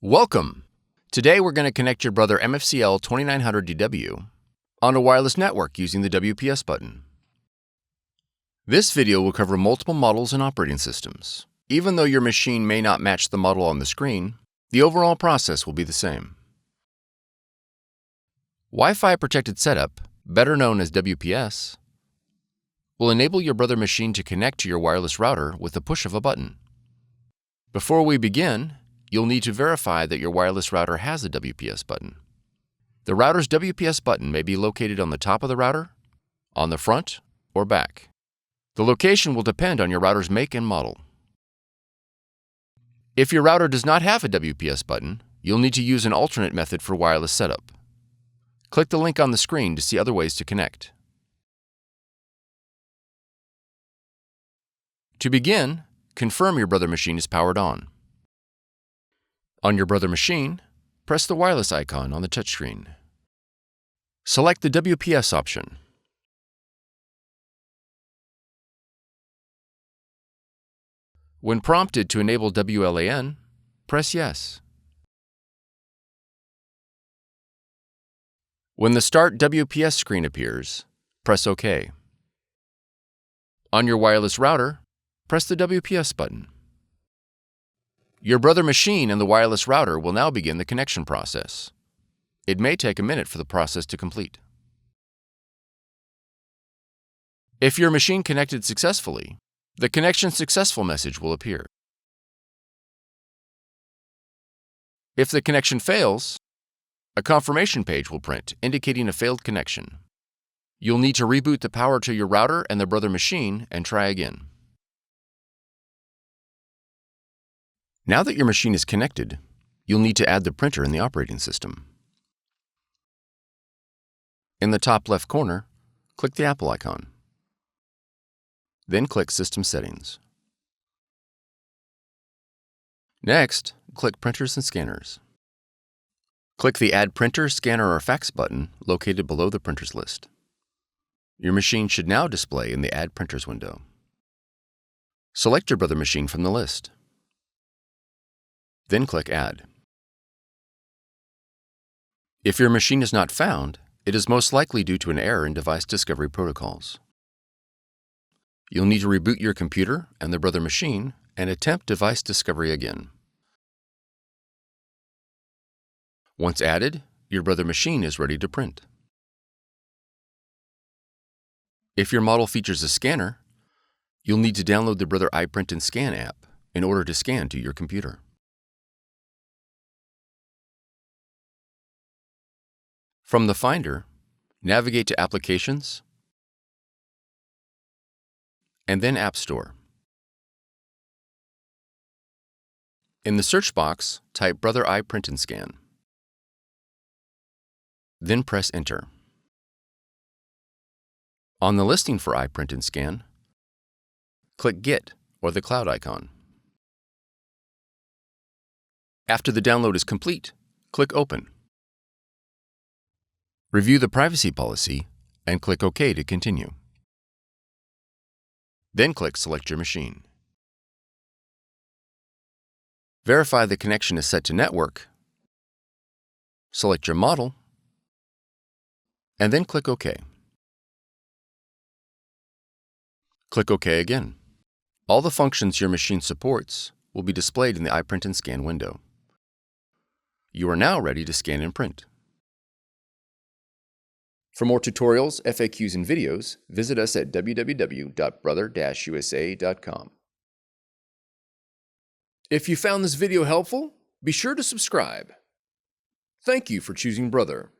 Welcome! Today we're going to connect your Brother MFCL2900DW on a wireless network using the WPS button. This video will cover multiple models and operating systems. Even though your machine may not match the model on the screen, the overall process will be the same. Wi-Fi protected setup, better known as WPS, will enable your Brother machine to connect to your wireless router with the push of a button. Before we begin, you'll need to verify that your wireless router has a WPS button. The router's WPS button may be located on the top of the router, on the front, or back. The location will depend on your router's make and model. If your router does not have a WPS button, you'll need to use an alternate method for wireless setup. Click the link on the screen to see other ways to connect. To begin, confirm your Brother machine is powered on. On your Brother machine, press the wireless icon on the touchscreen. Select the WPS option. When prompted to enable WLAN, press Yes. When the Start WPS screen appears, press OK. On your wireless router, press the WPS button. Your Brother machine and the wireless router will now begin the connection process. It may take a minute for the process to complete. If your machine connected successfully, the Connection Successful message will appear. If the connection fails, a confirmation page will print indicating a failed connection. You'll need to reboot the power to your router and the Brother machine and try again. Now that your machine is connected, you'll need to add the printer in the operating system. In the top left corner, click the Apple icon. Then click System Settings. Next, click Printers and Scanners. Click the Add Printer, Scanner, or Fax button located below the printers list. Your machine should now display in the Add Printers window. Select your Brother machine from the list. Then click Add. If your machine is not found, it is most likely due to an error in device discovery protocols. You'll need to reboot your computer and the Brother machine and attempt device discovery again. Once added, your Brother machine is ready to print. If your model features a scanner, you'll need to download the Brother iPrint&Scan app in order to scan to your computer. From the Finder, navigate to Applications, and then App Store. In the search box, type Brother iPrint&Scan. Then press Enter. On the listing for iPrint&Scan, click Get or the cloud icon. After the download is complete, click Open. Review the privacy policy and click OK to continue. Then click Select your machine. Verify the connection is set to network. Select your model, and then click OK. Click OK again. All the functions your machine supports will be displayed in the iPrint&Scan window. You are now ready to scan and print. For more tutorials, FAQs, and videos, visit us at www.brother-usa.com. If you found this video helpful, be sure to subscribe. Thank you for choosing Brother.